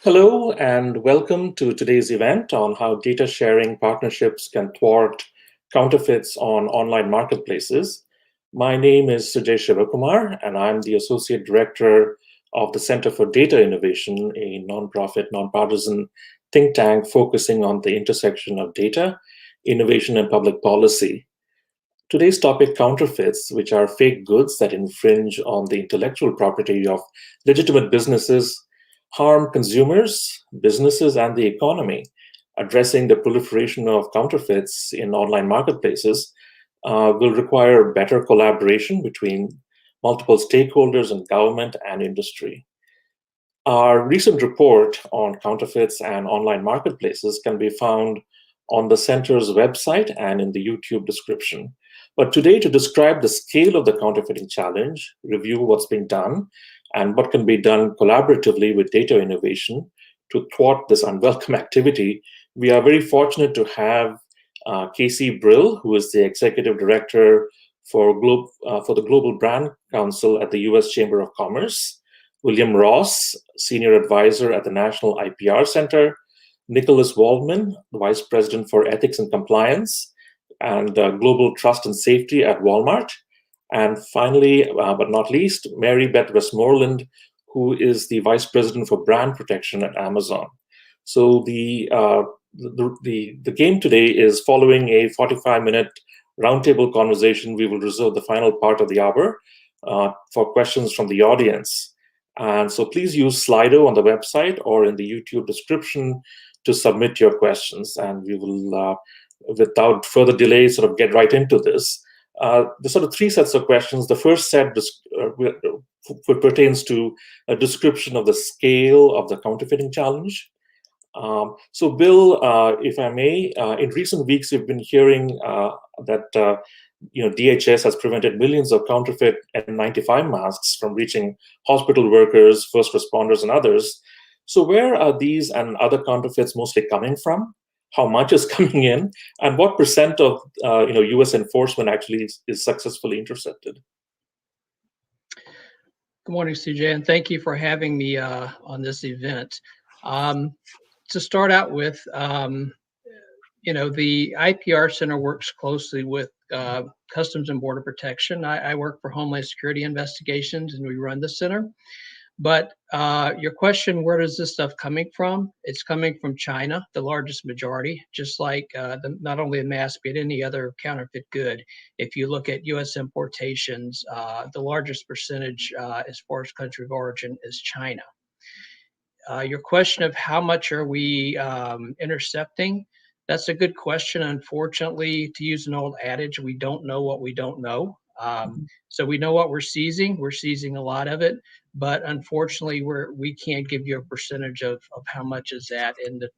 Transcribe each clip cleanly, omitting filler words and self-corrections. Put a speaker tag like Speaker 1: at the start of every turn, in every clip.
Speaker 1: Hello, and welcome to today's event on how data sharing partnerships can thwart counterfeits on online marketplaces. My name is Sujay Shivakumar, and I'm the Associate Director of the Center for Data Innovation, a nonprofit, nonpartisan think tank focusing on the intersection of data, innovation, and public policy. Today's topic counterfeits, which are fake goods that infringe on the intellectual property of legitimate businesses, harm consumers, businesses, and the economy. Addressing the proliferation of counterfeits in online marketplaces will require better collaboration between multiple stakeholders in government and industry. Our recent report on counterfeits and online marketplaces can be found on the center's website and in the YouTube description. But today, to describe the scale of the counterfeiting challenge, review what's being done, and what can be done collaboratively with data innovation to thwart this unwelcome activity, we are very fortunate to have Casey Brill, who is the Executive Director for the Global Brand Council at the US Chamber of Commerce, William Ross, Senior Advisor at the National IPR Center, Nicholas Waldman, the Vice President for Ethics and Compliance and Global Trust and Safety at Walmart, and finally, but not least, Mary Beth Westmoreland, who is the Vice President for Brand Protection at Amazon. So the game today is following a 45-minute roundtable conversation. We will reserve the final part of the hour for questions from the audience. And so please use Slido on the website or in the YouTube description to submit your questions. And we will, without further delay, sort of get right into this. There's sort of three sets of questions. The first set pertains to a description of the scale of the counterfeiting challenge. So, Bill, if I may, in recent weeks, we've been hearing that DHS has prevented millions of counterfeit N95 masks from reaching hospital workers, first responders, and others. So, where are these and other counterfeits mostly coming from? How much is coming in, and what percent of U.S. enforcement actually is successfully intercepted?
Speaker 2: Good morning, CJ, and thank you for having me on this event. To start out with, the IPR Center works closely with Customs and Border Protection. I work for Homeland Security Investigations, and we run the center. But your question, where does this stuff coming from? It's coming from China, the largest majority, just like not only a mask, but any other counterfeit good. If you look at U.S. importations, the largest percentage as far as country of origin is China. Your question of how much are we intercepting? That's a good question. Unfortunately, to use an old adage, we don't know what we don't know. So we know what we're seizing. We're seizing a lot of it, but unfortunately, we can't give you a percentage of how much is that in the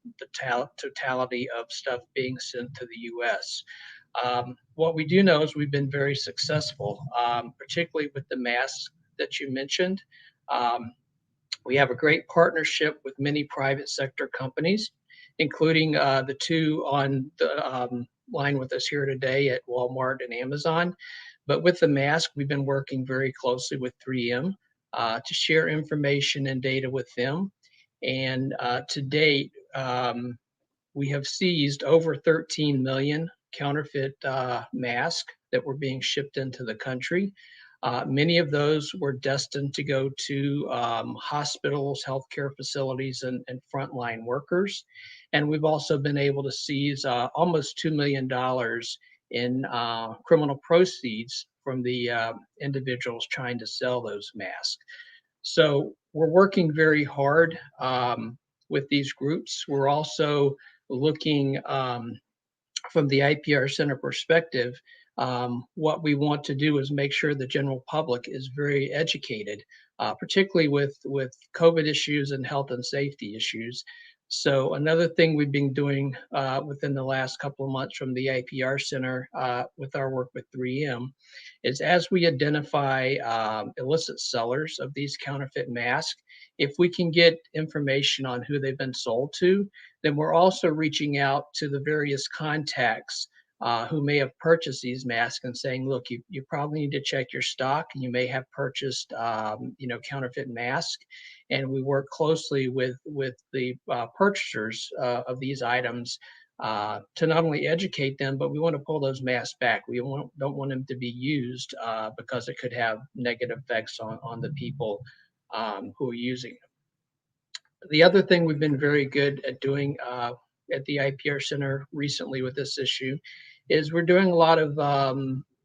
Speaker 2: totality of stuff being sent to the U.S. What we do know is we've been very successful, particularly with the masks that you mentioned. We have a great partnership with many private sector companies, including the two on the line with us here today at Walmart and Amazon. But with the mask, we've been working very closely with 3M to share information and data with them. And to date, we have seized over 13 million counterfeit masks that were being shipped into the country. Many of those were destined to go to hospitals, healthcare facilities, and frontline workers. And we've also been able to seize almost $2 million in criminal proceeds from the individuals trying to sell those masks. So we're working very hard with these groups. We're also looking from the IPR Center perspective. What we want to do is make sure the general public is very educated, particularly with COVID issues and health and safety issues. So another thing we've been doing within the last couple of months from the IPR Center with our work with 3M is as we identify illicit sellers of these counterfeit masks, if we can get information on who they've been sold to, then we're also reaching out to the various contacts who may have purchased these masks and saying, look, you probably need to check your stock. You may have purchased, counterfeit mask. And we work closely with the purchasers of these items to not only educate them, but we want to pull those masks back. We don't want them to be used because it could have negative effects on the people who are using them. The other thing we've been very good at doing at the IPR Center recently with this issue is we're doing a lot of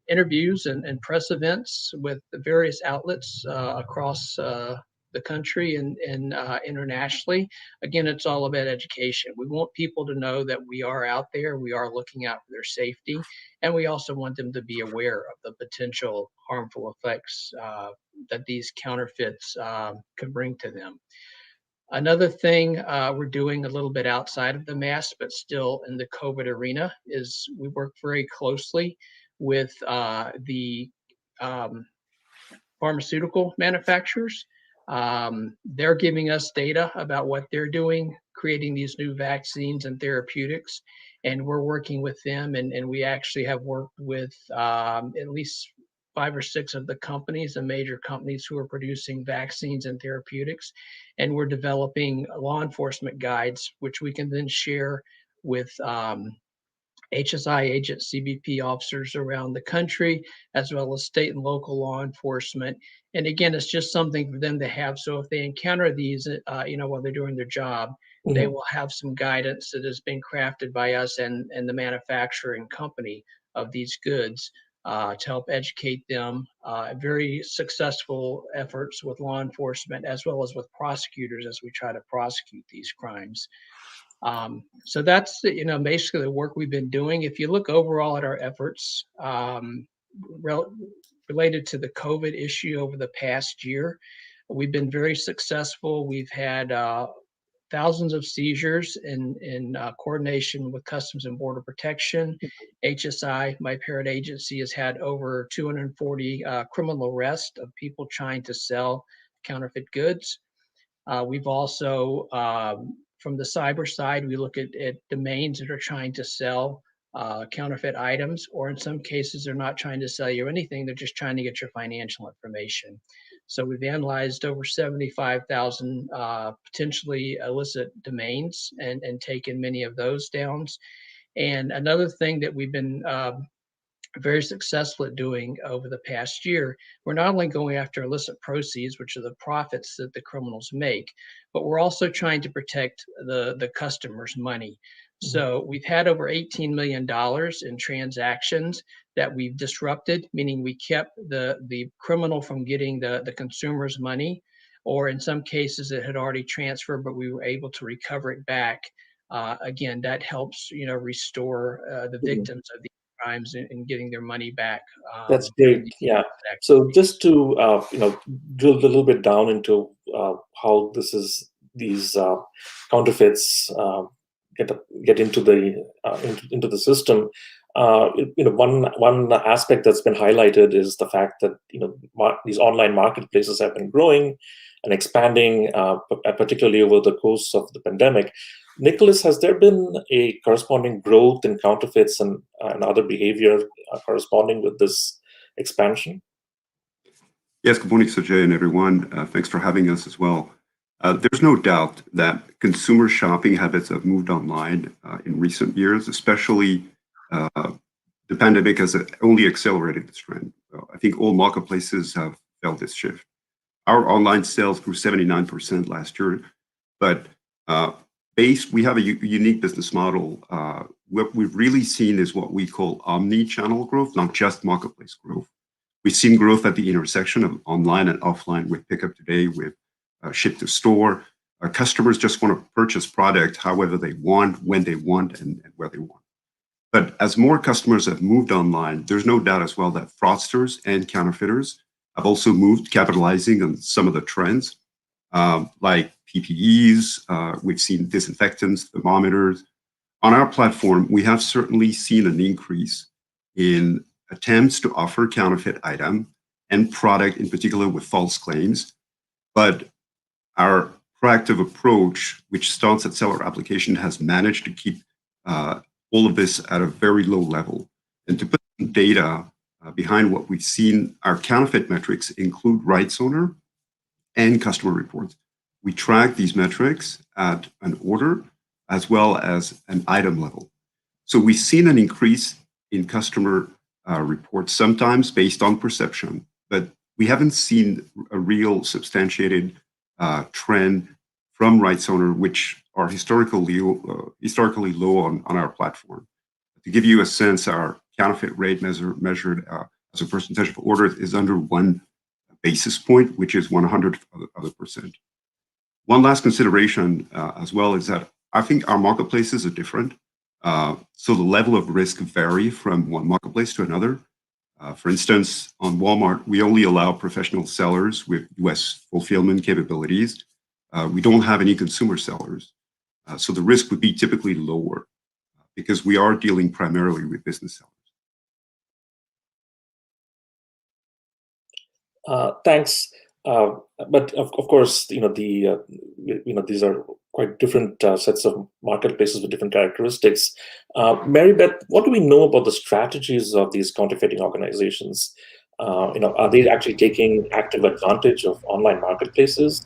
Speaker 2: interviews and press events with the various outlets across the country and internationally. Again, it's all about education. We want people to know that we are out there, we are looking out for their safety, and we also want them to be aware of the potential harmful effects that these counterfeits can bring to them. Another thing we're doing a little bit outside of the mask, but still in the COVID arena, is we work very closely with the pharmaceutical manufacturers. They're giving us data about what they're doing, creating these new vaccines and therapeutics, and we're working with them. And we actually have worked with at least 5 or 6 of the companies, the major companies who are producing vaccines and therapeutics. And we're developing law enforcement guides, which we can then share with HSI agent CBP officers around the country, as well as state and local law enforcement. And again, it's just something for them to have. So if they encounter these, while they're doing their job, they will have some guidance that has been crafted by us and the manufacturing company of these goods to help educate them. Very successful efforts with law enforcement as well as with prosecutors as we try to prosecute these crimes. So that's basically the work we've been doing. If you look overall at our efforts related to the COVID issue over the past year, we've been very successful. We've had thousands of seizures in coordination with Customs and Border Protection. HSI, my parent agency, has had over 240 criminal arrests of people trying to sell counterfeit goods. We've also, from the cyber side, we look at domains that are trying to sell counterfeit items, or in some cases, they're not trying to sell you anything, they're just trying to get your financial information. So we've analyzed over 75,000 potentially illicit domains and taken many of those down. And another thing that we've been very successful at doing over the past year, we're not only going after illicit proceeds, which are the profits that the criminals make, but we're also trying to protect the customer's money. So we've had over $18 million in transactions that we've disrupted, meaning we kept the criminal from getting the consumer's money, or in some cases it had already transferred, but we were able to recover it back. Again, that helps restore the victims of these crimes and getting their money back.
Speaker 1: That's great. Yeah. So just to drill a little bit down into how these counterfeits get into the system. One aspect that's been highlighted is the fact that these online marketplaces have been growing and expanding, particularly over the course of the pandemic. Nicholas, has there been a corresponding growth in counterfeits and other behavior corresponding with this expansion?
Speaker 3: Yes, good morning, Sajay and everyone. Thanks for having us as well. There's no doubt that consumer shopping habits have moved online in recent years, especially the pandemic has only accelerated this trend. I think all marketplaces have felt this shift. Our online sales grew 79% last year, but we have a unique business model. What we've really seen is what we call omni-channel growth, not just marketplace growth. We've seen growth at the intersection of online and offline with pickup today, with ship to store. Our customers just want to purchase product however they want, when they want, and where they want. But as more customers have moved online, there's no doubt as well that fraudsters and counterfeiters have also moved, capitalizing on some of the trends, like PPEs. We've seen disinfectants, thermometers. On our platform, we have certainly seen an increase in attempts to offer counterfeit item and product, in particular with false claims. But our proactive approach, which starts at seller application, has managed to keep all of this at a very low level. And to put some data behind what we've seen, our counterfeit metrics include rights owner and customer reports. We track these metrics at an order as well as an item level. So we've seen an increase in customer reports, sometimes based on perception, but we haven't seen a real substantiated trend from rights owner, which are historically low on our platform. To give you a sense, our counterfeit rate measured as a percentage of orders is under 1 basis point, which is 100%. One last consideration as well is that I think our marketplaces are different. So the level of risk vary from one marketplace to another. For instance, on Walmart, we only allow professional sellers with US fulfillment capabilities. We don't have any consumer sellers. So the risk would be typically lower because we are dealing primarily with business sellers.
Speaker 1: Thanks. But of course, these are quite different sets of marketplaces with different characteristics. Mary Beth, what do we know about the strategies of these counterfeiting organizations? Are they actually taking active advantage of online marketplaces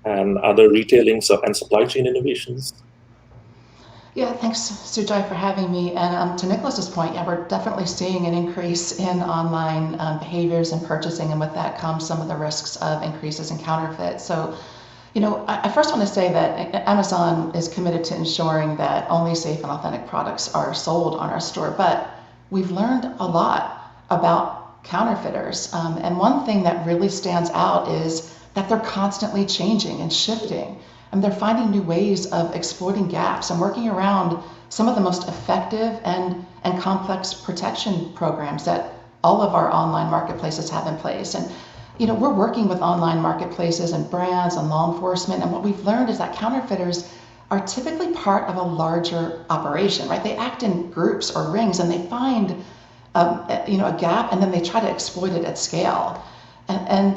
Speaker 1: and other retailing and supply chain innovations?
Speaker 4: Yeah, thanks, Sujai, for having me. And to Nicholas's point, yeah, we're definitely seeing an increase in online behaviors and purchasing, and with that comes some of the risks of increases in counterfeit. So, I first want to say that Amazon is committed to ensuring that only safe and authentic products are sold on our store, but we've learned a lot about counterfeiters. And one thing that really stands out is that they're constantly changing and shifting. And they're finding new ways of exploiting gaps and working around some of the most effective and complex protection programs that all of our online marketplaces have in place. And we're working with online marketplaces and brands and law enforcement, and what we've learned is that counterfeiters are typically part of a larger operation, right? They act in groups or rings, and they find a gap, and then they try to exploit it at scale. And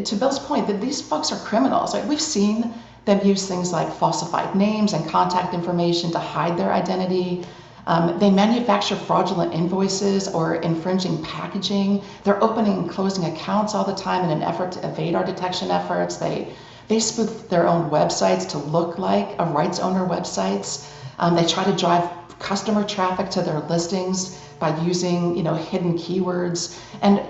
Speaker 4: to Bill's point, that these folks are criminals, right? We've seen them use things like falsified names and contact information to hide their identity. They manufacture fraudulent invoices or infringing packaging. They're opening and closing accounts all the time in an effort to evade our detection efforts. They spoof their own websites to look like a rights owner websites. They try to drive customer traffic to their listings by using hidden keywords. And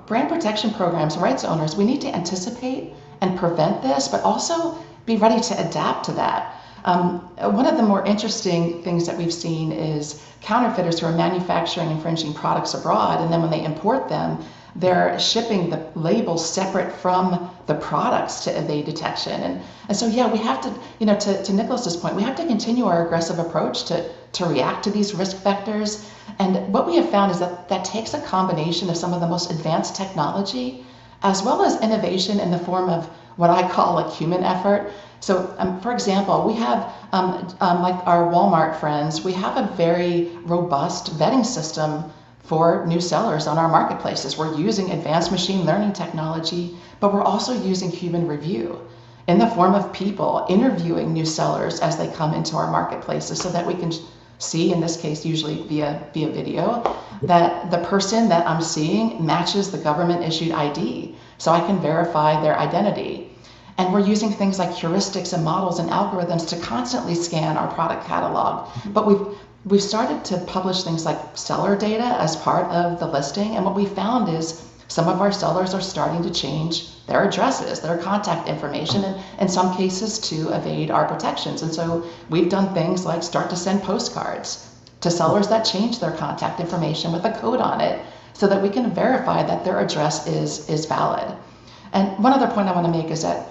Speaker 4: brand protection programs, rights owners, we need to anticipate and prevent this, but also be ready to adapt to that. One of the more interesting things that we've seen is counterfeiters who are manufacturing infringing products abroad, and then when they import them, they're shipping the labels separate from the products to evade detection. And so, yeah, we have to, to Nicholas's point, we have to continue our aggressive approach to react to these risk vectors. And what we have found is that takes a combination of some of the most advanced technology as well as innovation in the form of what I call a human effort. So, for example, we have, like our Walmart friends, we have a very robust vetting system for new sellers on our marketplaces. We're using advanced machine learning technology, but we're also using human review in the form of people interviewing new sellers as they come into our marketplaces so that we can see, in this case, usually via video, that the person that I'm seeing matches the government issued ID, so I can verify their identity. And we're using things like heuristics and models and algorithms to constantly scan our product catalog. But we've started to publish things like seller data as part of the listing. And what we found is some of our sellers are starting to change their addresses, their contact information, and in some cases to evade our protections. And so we've done things like start to send postcards to sellers that change their contact information with a code on it so that we can verify that their address is valid. And one other point I want to make is that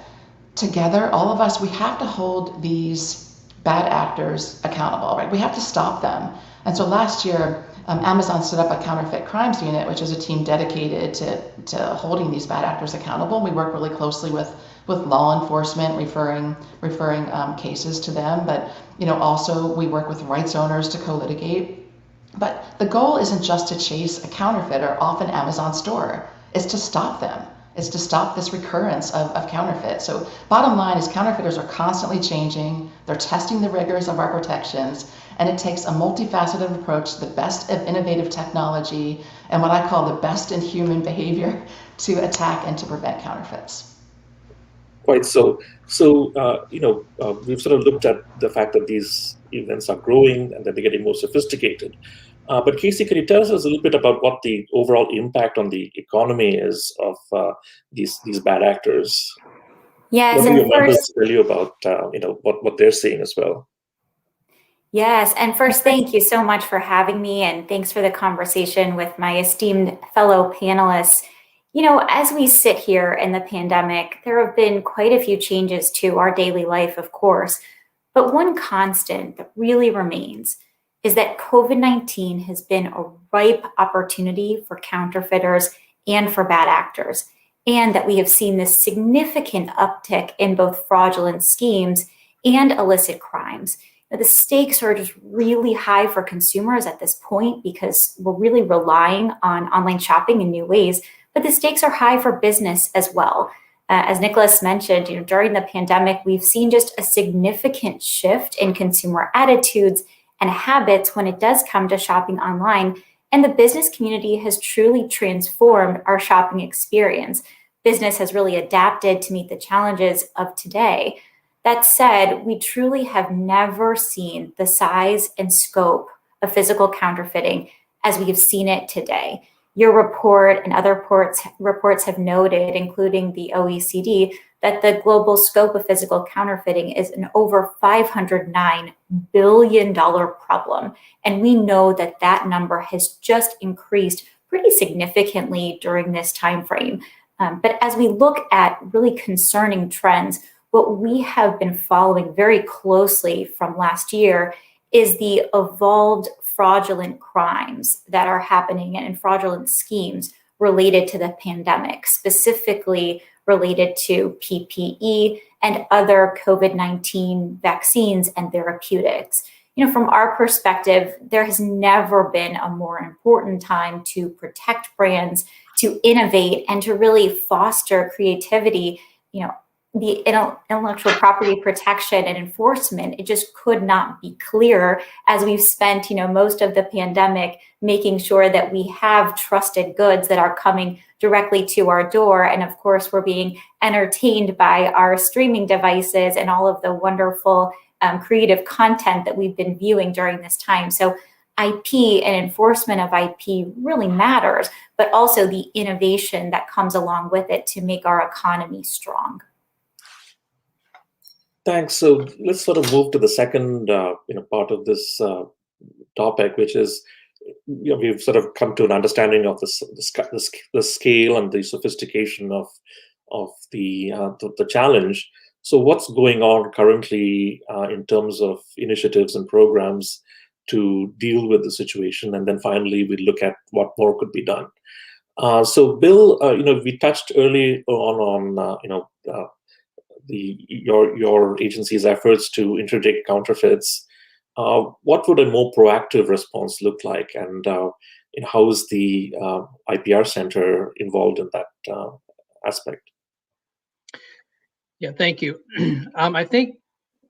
Speaker 4: together, all of us, we have to hold these bad actors accountable, right? We have to stop them. And so last year, Amazon stood up a counterfeit crimes unit, which is a team dedicated to holding these bad actors accountable. We work really closely with law enforcement, referring cases to them, but also we work with rights owners to co-litigate. But the goal isn't just to chase a counterfeiter off an Amazon store, it's to stop them. is to stop this recurrence of counterfeit. So bottom line is counterfeiters are constantly changing, they're testing the rigors of our protections, and it takes a multifaceted approach to the best of innovative technology and what I call the best in human behavior to attack and to prevent counterfeits.
Speaker 1: Quite so. So, we've sort of looked at the fact that these events are growing and that they're getting more sophisticated. But Casey, can you tell us a little bit about what the overall impact on the economy is of these bad actors?
Speaker 5: Yes,
Speaker 1: What do
Speaker 5: and
Speaker 1: your members
Speaker 5: first,
Speaker 1: tell you about what they're seeing as well?
Speaker 5: yes, and first, thank you so much for having me, and thanks for the conversation with my esteemed fellow panelists. As we sit here in the pandemic, there have been quite a few changes to our daily life, of course, but one constant that really remains is that COVID-19 has been a ripe opportunity for counterfeiters and for bad actors, and that we have seen this significant uptick in both fraudulent schemes and illicit crimes. The stakes are just really high for consumers at this point because we're really relying on online shopping in new ways, but the stakes are high for business as well. As Nicholas mentioned, during the pandemic, we've seen just a significant shift in consumer attitudes and habits when it does come to shopping online, and the business community has truly transformed our shopping experience. Business has really adapted to meet the challenges of today. That said, we truly have never seen the size and scope of physical counterfeiting as we have seen it today. Your report and other reports have noted, including the OECD, that the global scope of physical counterfeiting is an over $509 billion problem. And we know that that number has just increased pretty significantly during this time frame. But as we look at really concerning trends, what we have been following very closely from last year is the evolved fraudulent crimes that are happening and fraudulent schemes related to the pandemic, specifically related to PPE and other COVID-19 vaccines and therapeutics. From our perspective, there has never been a more important time to protect brands, to innovate, and to really foster creativity. The intellectual property protection and enforcement, it just could not be clearer, as we've spent, most of the pandemic making sure that we have trusted goods that are coming directly to our door. And of course, we're being entertained by our streaming devices and all of the wonderful creative content that we've been viewing during this time. So IP and enforcement of IP really matters, but also the innovation that comes along with it to make our economy strong.
Speaker 1: Thanks. So let's sort of move to the second part of this topic, which is we've sort of come to an understanding of the scale and the sophistication of the challenge. So what's going on currently in terms of initiatives and programs to deal with the situation, and then finally we look at what more could be done. So Bill, we touched early on your agency's efforts to interdict counterfeits. What would a more proactive response look like, and how is the IPR Center involved in that aspect?
Speaker 2: Yeah, thank you. I think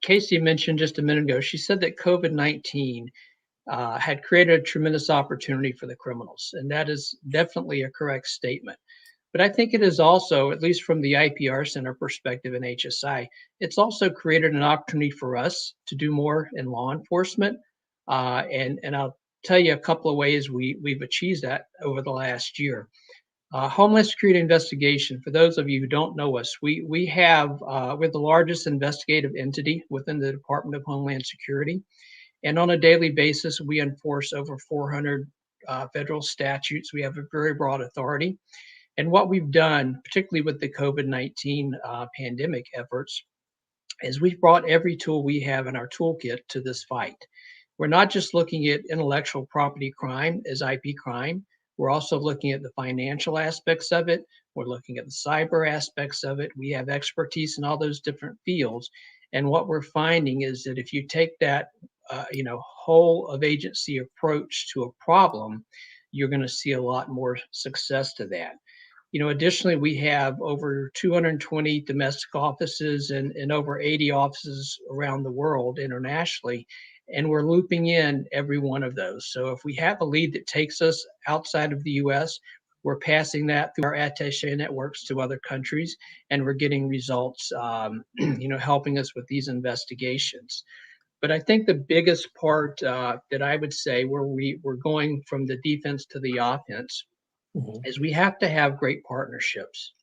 Speaker 2: Casey mentioned just a minute ago, she said that COVID-19 had created a tremendous opportunity for the criminals, and that is definitely a correct statement. But I think it is also, at least from the IPR Center perspective in HSI, it's also created an opportunity for us to do more in law enforcement. And I'll tell you a couple of ways we've achieved that over the last year. Homeland Security Investigation, for those of you who don't know us, we're the largest investigative entity within the Department of Homeland Security. And on a daily basis, we enforce over 400 federal statutes. We have a very broad authority. And what we've done, particularly with the COVID-19 pandemic efforts, is we've brought every tool we have in our toolkit to this fight. We're not just looking at intellectual property crime as IP crime. We're also looking at the financial aspects of it. We're looking at the cyber aspects of it. We have expertise in all those different fields. And what we're finding is that if you take that, whole of agency approach to a problem, you're going to see a lot more success to that. Additionally, we have over 220 domestic offices and over 80 offices around the world internationally, and we're looping in every one of those. So if we have a lead that takes us outside of the US, we're passing that through our attaché networks to other countries, and we're getting results, helping us with these investigations. But I think the biggest part that I would say where we're going from the defense to the offense is we have to have great partnerships.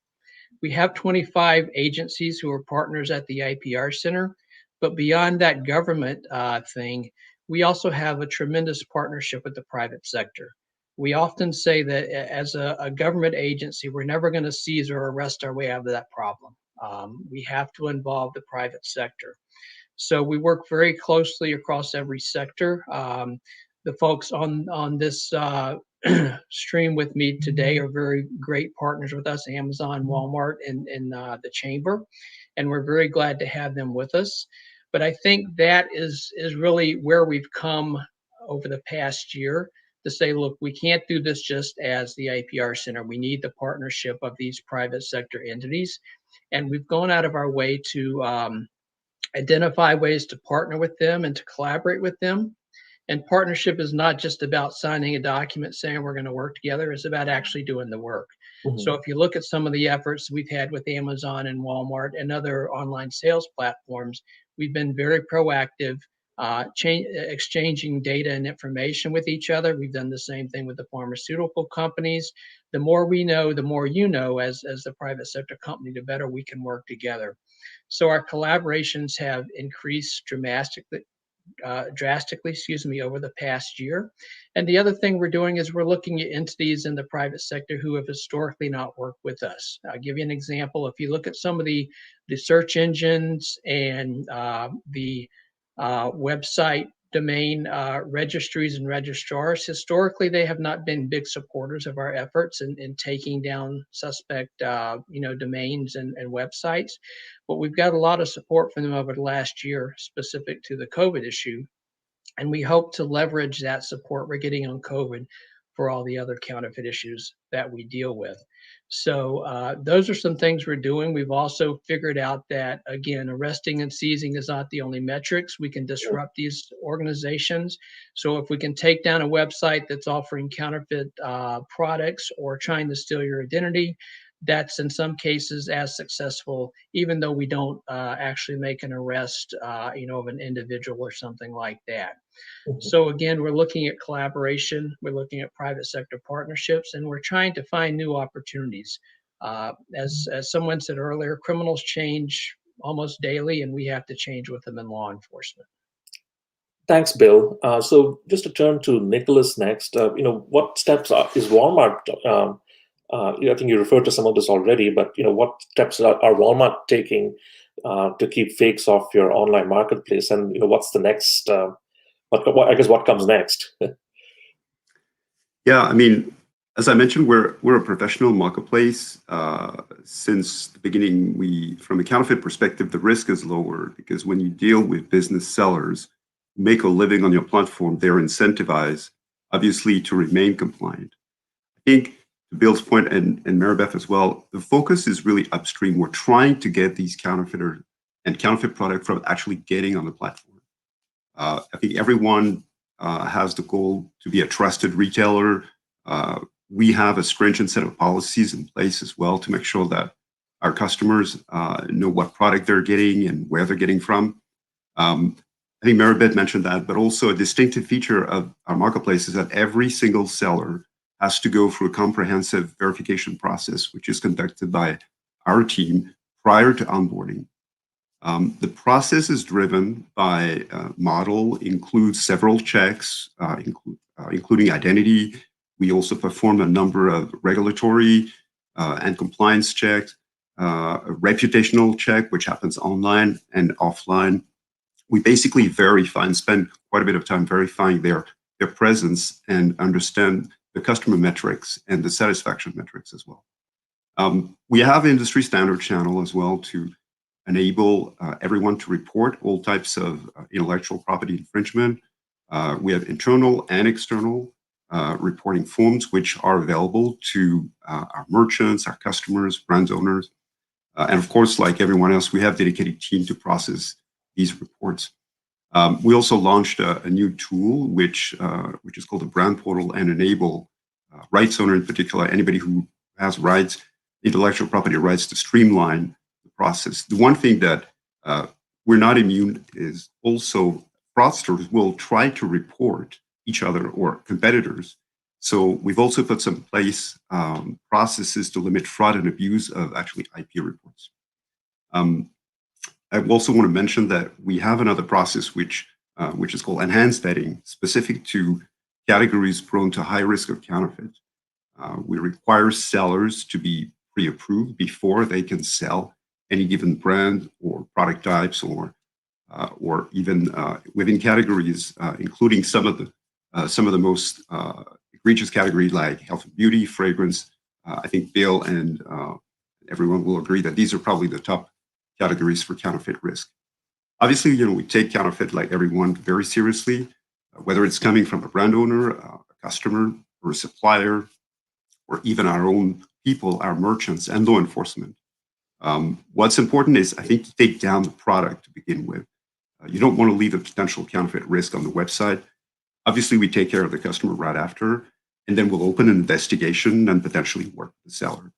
Speaker 2: We have 25 agencies who are partners at the IPR Center, but beyond that government thing, we also have a tremendous partnership with the private sector. We often say that as a government agency, we're never going to seize or arrest our way out of that problem. We have to involve the private sector. So we work very closely across every sector. The folks on this stream with me today are very great partners with us, Amazon, Walmart, and the Chamber, and we're very glad to have them with us. But I think that is really where we've come over the past year to say, look, we can't do this just as the IPR Center. We need the partnership of these private sector entities. And we've gone out of our way to identify ways to partner with them and to collaborate with them. And partnership is not just about signing a document saying we're going to work together. It's about actually doing the work. So if you look at some of the efforts we've had with Amazon and Walmart and other online sales platforms, we've been very proactive, exchanging data and information with each other. We've done the same thing with the pharmaceutical companies. The more we know, the more you know as the private sector company, the better we can work together. So our collaborations have increased drastically, over the past year. And the other thing we're doing is we're looking at entities in the private sector who have historically not worked with us. I'll give you an example. If you look at some of the search engines and the website domain registries and registrars, historically they have not been big supporters of our efforts in taking down suspect domains and websites. But we've got a lot of support from them over the last year specific to the COVID issue. And we hope to leverage that support we're getting on COVID for all the other counterfeit issues that we deal with. So those are some things we're doing. We've also figured out that, again, arresting and seizing is not the only metrics. We can disrupt these organizations. So if we can take down a website that's offering counterfeit products or trying to steal your identity, that's in some cases as successful, even though we don't actually make an arrest, of an individual or something like that. So again, we're looking at collaboration, we're looking at private sector partnerships, and we're trying to find new opportunities. As someone said earlier, criminals change almost daily, and we have to change with them in law enforcement.
Speaker 1: Thanks, Bill. So just to turn to Nicholas next, what steps is Walmart? I think you referred to some of this already, but what steps are Walmart taking to keep fakes off your online marketplace, and what's the next? What comes next?
Speaker 3: Yeah, I mean, as I mentioned, we're a professional marketplace. Since the beginning, from a counterfeit perspective, the risk is lower because when you deal with business sellers who make a living on your platform, they're incentivized, obviously, to remain compliant. I think to Bill's point and Maribeth as well, the focus is really upstream. We're trying to get these counterfeiters and counterfeit product from actually getting on the platform. I think everyone has the goal to be a trusted retailer. We have a stringent set of policies in place as well to make sure that our customers know what product they're getting and where they're getting from. I think Maribeth mentioned that, but also a distinctive feature of our marketplace is that every single seller has to go through a comprehensive verification process, which is conducted by our team prior to onboarding. The process is driven by a model, includes several checks, including identity. We also perform a number of regulatory and compliance checks, a reputational check, which happens online and offline. We basically verify and spend quite a bit of time verifying their presence and understand the customer metrics and the satisfaction metrics as well. We have industry standard channel as well to enable everyone to report all types of intellectual property infringement. We have internal and external reporting forms, which are available to our merchants, our customers, brand owners. And of course, like everyone else, we have a dedicated team to process these reports. We also launched a new tool, which is called the Brand Portal, and enable rights owner, in particular, anybody who has rights, intellectual property rights, to streamline the process. The one thing that we're not immune is also fraudsters will try to report each other or competitors. So we've also put some place processes to limit fraud and abuse of actually IP reports. I also want to mention that we have another process which is called enhanced vetting, specific to categories prone to high risk of counterfeit. We require sellers to be pre-approved before they can sell any given brand or product types, or even within categories, including some of the most egregious categories like health and beauty, fragrance. I think Bill and everyone will agree that these are probably the top categories for counterfeit risk. Obviously, we take counterfeit, like everyone, very seriously, whether it's coming from a brand owner, a customer, or a supplier, or even our own people, our merchants, and law enforcement. What's important is, I think, to take down the product to begin with. You don't want to leave a potential counterfeit risk on the website. Obviously, we take care of the customer right after, and then we'll open an investigation and potentially work with the seller.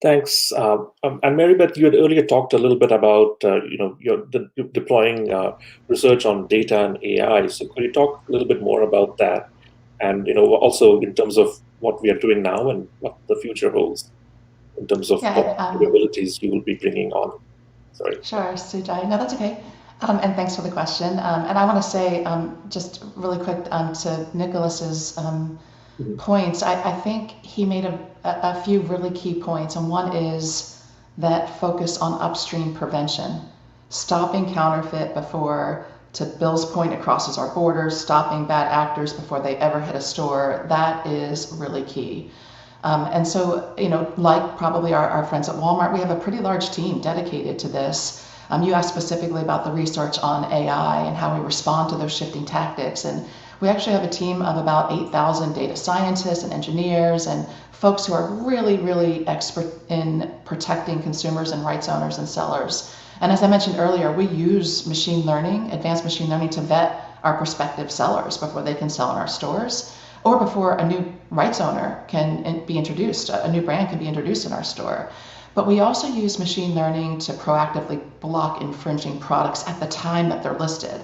Speaker 1: Thanks. And Mary Beth, you had earlier talked a little bit about you're deploying research on data and AI. So could you talk a little bit more about that, and also in terms of what we are doing now and what the future holds in terms of what capabilities you will be bringing on? Sorry.
Speaker 4: Sure, Sujai. No, that's okay. And thanks for the question. And I want to say just really quick to Nicholas's points. I think he made a few really key points, and one is that focus on upstream prevention, stopping counterfeit before, to Bill's point, it crosses our borders, stopping bad actors before they ever hit a store. That is really key. And so, like probably our friends at Walmart, we have a pretty large team dedicated to this. You asked specifically about the research on AI and how we respond to those shifting tactics. And we actually have a team of about 8,000 data scientists and engineers and folks who are really, really expert in protecting consumers and rights owners and sellers. And as I mentioned earlier, we use machine learning, advanced machine learning, to vet our prospective sellers before they can sell in our stores, or before a new rights owner can be introduced, a new brand can be introduced in our store. But we also use machine learning to proactively block infringing products at the time that they're listed.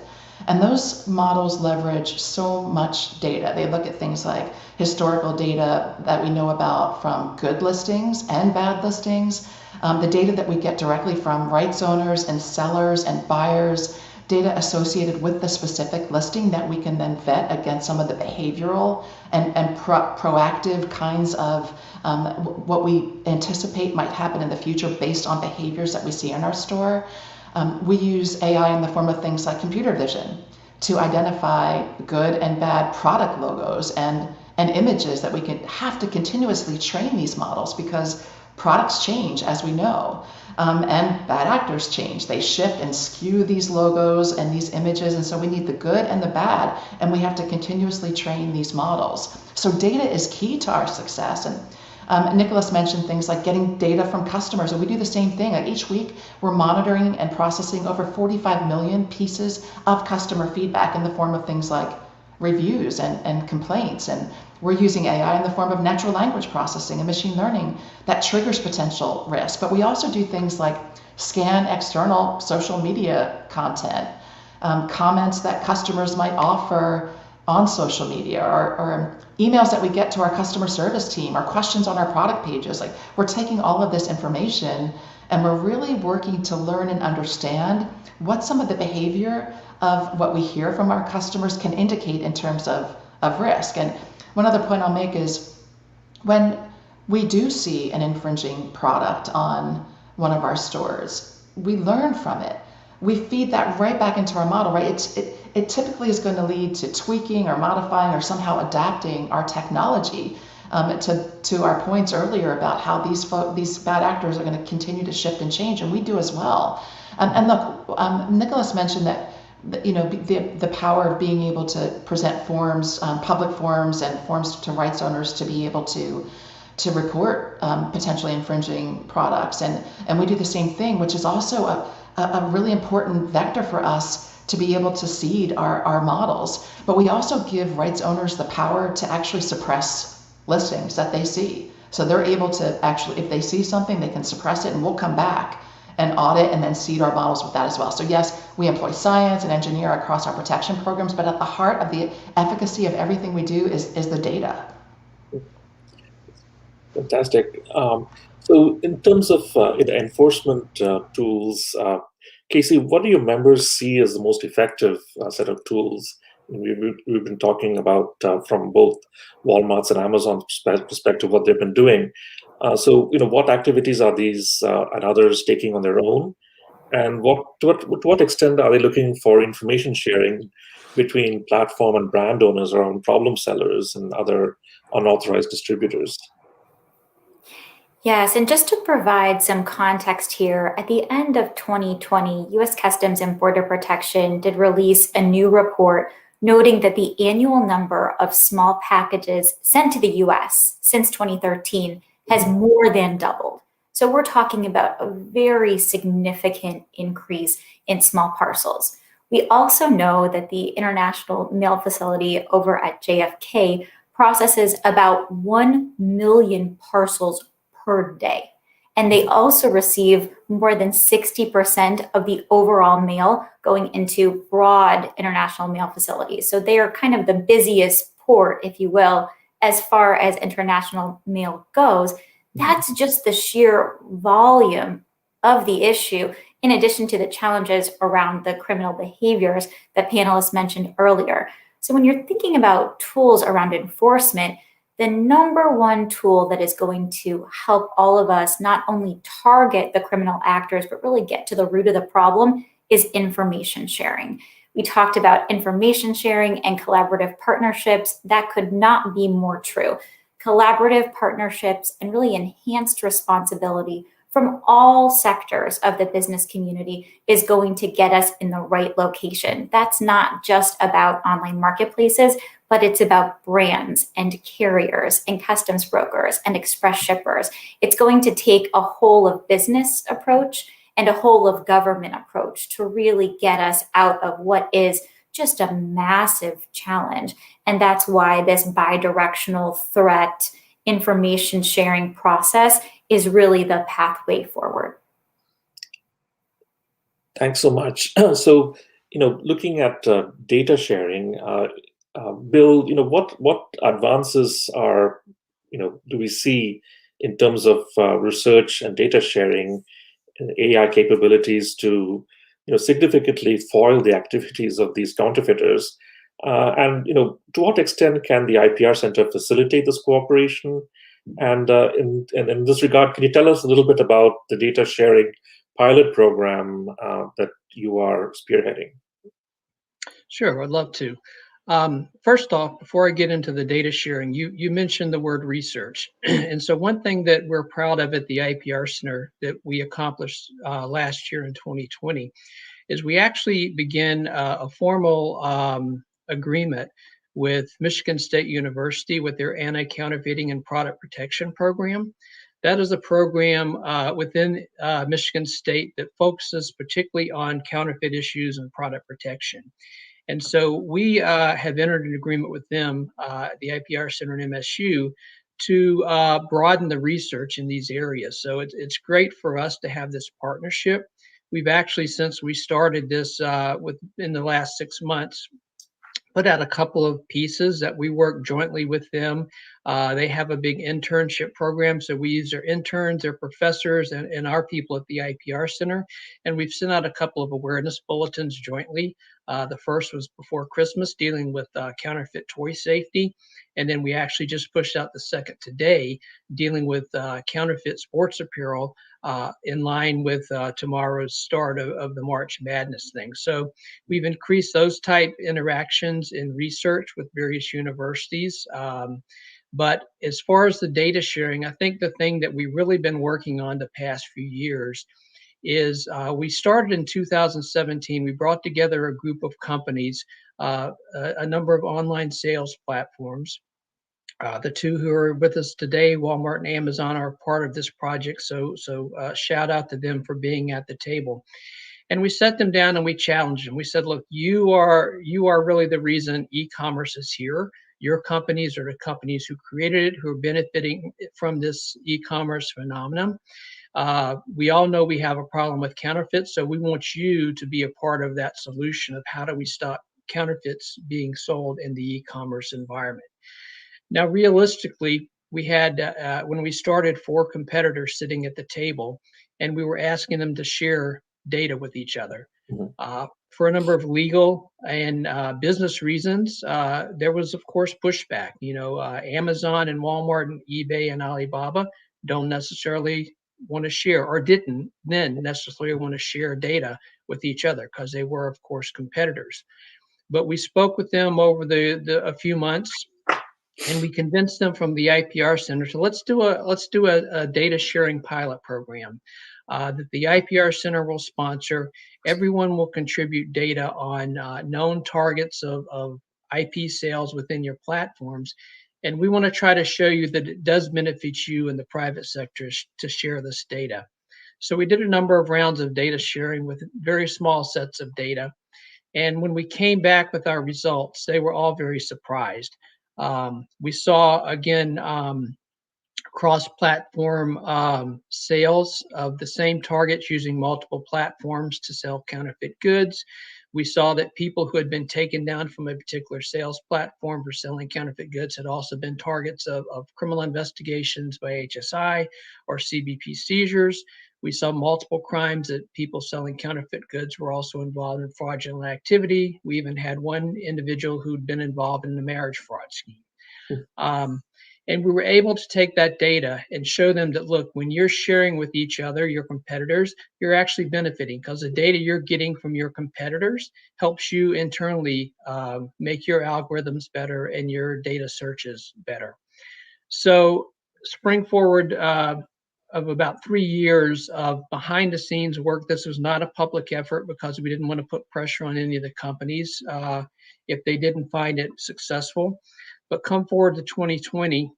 Speaker 4: And those models leverage so much data. They look at things like historical data that we know about from good listings and bad listings, the data that we get directly from rights owners and sellers and buyers, data associated with the specific listing that we can then vet against some of the behavioral and proactive kinds of what we anticipate might happen in the future based on behaviors that we see in our store. We use AI in the form of things like computer vision to identify good and bad product logos and images that we have to continuously train these models, because products change, as we know, and bad actors change. They shift and skew these logos and these images, and so we need the good and the bad, and we have to continuously train these models. So data is key to our success. And Nicholas mentioned things like getting data from customers, and we do the same thing. Like each week, we're monitoring and processing over 45 million pieces of customer feedback in the form of things like reviews and complaints. And we're using AI in the form of natural language processing and machine learning that triggers potential risk. But we also do things like scan external social media content, comments that customers might offer on social media, or emails that we get to our customer service team, or questions on our product pages. Like, we're taking all of this information and we're really working to learn and understand what some of the behavior of what we hear from our customers can indicate in terms of risk. And one other point I'll make is, when we do see an infringing product on one of our stores, we learn from it. We feed that right back into our model, right? It typically is going to lead to tweaking or modifying or somehow adapting our technology to our points earlier about how these bad actors are going to continue to shift and change, and we do as well. And look, Nicholas mentioned that the power of being able to present forms, public forms and forms to rights owners to be able to report potentially infringing products. And we do the same thing, which is also a really important vector for us to be able to seed our models. But we also give rights owners the power to actually suppress listings that they see. So they're able to actually, if they see something, they can suppress it, and we'll come back and audit and then seed our models with that as well. So yes, we employ science and engineer across our protection programs, but at the heart of the efficacy of everything we do is the data.
Speaker 1: Fantastic. So in terms of enforcement tools, Casey, what do your members see as the most effective set of tools? We've been talking about from both Walmart's and Amazon's perspective what they've been doing. So what activities are these and others taking on their own? And to what extent are they looking for information sharing between platform and brand owners around problem sellers and other unauthorized distributors?
Speaker 5: Yes, and just to provide some context here, at the end of 2020, U.S. Customs and Border Protection did release a new report noting that the annual number of small packages sent to the U.S. since 2013 has more than doubled. So we're talking about a very significant increase in small parcels. We also know that the International Mail Facility over at JFK processes about 1 million parcels per day. And they also receive more than 60% of the overall mail going into broad international mail facilities. So they are kind of the busiest port, if you will, as far as international mail goes. That's just the sheer volume of the issue, in addition to the challenges around the criminal behaviors that panelists mentioned earlier. So when you're thinking about tools around enforcement, the number one tool that is going to help all of us not only target the criminal actors, but really get to the root of the problem is information sharing. We talked about information sharing and collaborative partnerships. That could not be more true. Collaborative partnerships and really enhanced responsibility from all sectors of the business community is going to get us in the right location. That's not just about online marketplaces, but it's about brands and carriers and customs brokers and express shippers. It's going to take a whole of business approach and a whole of government approach to really get us out of what is just a massive challenge. And that's why this bi-directional threat information sharing process is really the pathway forward.
Speaker 1: Thanks so much. So, looking at data sharing, Bill, what advances do we see in terms of research and data sharing, AI capabilities to significantly foil the activities of these counterfeiters? And to what extent can the IPR Center facilitate this cooperation? And in this regard, can you tell us a little bit about the data sharing pilot program that you are spearheading?
Speaker 2: Sure, I'd love to. First off, before I get into the data sharing, you mentioned the word research. And so one thing that we're proud of at the IPR Center that we accomplished last year in 2020 is we actually began a formal agreement with Michigan State University with their anti-counterfeiting and product protection program. That is a program within Michigan State that focuses particularly on counterfeit issues and product protection. And so we have entered an agreement with them, the IPR Center and MSU, to broaden the research in these areas. So it's great for us to have this partnership. We've actually, since we started this in the last 6 months, put out a couple of pieces that we work jointly with them. They have a big internship program, so we use their interns, their professors, and our people at the IPR Center. And we've sent out a couple of awareness bulletins jointly. The first was before Christmas, dealing with counterfeit toy safety. And then we actually just pushed out the second today, dealing with counterfeit sports apparel in line with tomorrow's start of the March Madness thing. So we've increased those type interactions in research with various universities. But as far as the data sharing, I think the thing that we've really been working on the past few years is we started in 2017. We brought together a group of companies, a number of online sales platforms. The two who are with us today, Walmart and Amazon, are part of this project. So shout out to them for being at the table. And we set them down and we challenged them. We said, look, you are really the reason e-commerce is here. Your companies are the companies who created it, who are benefiting from this e-commerce phenomenon. We all know we have a problem with counterfeits, so we want you to be a part of that solution of how do we stop counterfeits being sold in the e-commerce environment. Now, realistically, we had, when we started, 4 competitors sitting at the table, and we were asking them to share data with each other. For a number of legal and business reasons, there was, of course, pushback. Amazon and Walmart and eBay and Alibaba don't necessarily want to share, or didn't then necessarily want to share data with each other because they were, of course, competitors. But we spoke with them over a few months, and we convinced them from the IPR Center. So let's do a data sharing pilot program that the IPR Center will sponsor. Everyone will contribute data on known targets of IP sales within your platforms. And we want to try to show you that it does benefit you in the private sector to share this data. So we did a number of rounds of data sharing with very small sets of data. And when we came back with our results, they were all very surprised. We saw, again, cross-platform sales of the same targets using multiple platforms to sell counterfeit goods. We saw that people who had been taken down from a particular sales platform for selling counterfeit goods had also been targets of criminal investigations by HSI or CBP seizures. We saw multiple crimes that people selling counterfeit goods were also involved in fraudulent activity. We even had one individual who'd been involved in the marriage fraud scheme. And we were able to take that data and show them that, look, when you're sharing with each other, your competitors, you're actually benefiting because the data you're getting from your competitors helps you internally make your algorithms better and your data searches better. So spring forward of about 3 years of behind the scenes work. This was not a public effort because we didn't want to put pressure on any of the companies if they didn't find it successful. But come forward to 2020,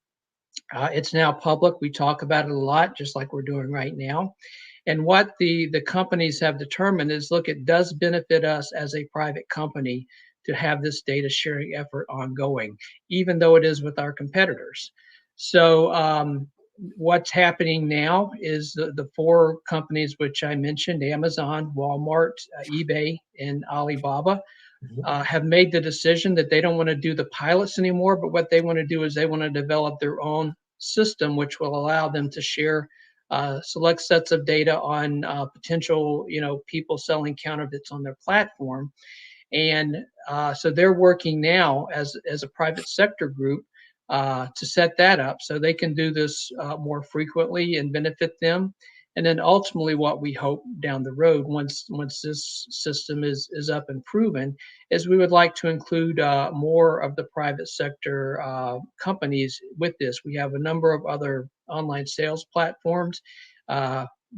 Speaker 2: it's now public. We talk about it a lot, just like we're doing right now. And what the companies have determined is, look, it does benefit us as a private company to have this data sharing effort ongoing, even though it is with our competitors. So what's happening now is the 4 companies which I mentioned, Amazon, Walmart, eBay, and Alibaba, have made the decision that they don't want to do the pilots anymore, but what they want to do is they want to develop their own system, which will allow them to share select sets of data on potential, people selling counterfeits on their platform. And so they're working now as a private sector group to set that up so they can do this more frequently and benefit them. And then ultimately what we hope down the road, once this system is up and proven, is we would like to include more of the private sector companies with this. We have a number of other online sales platforms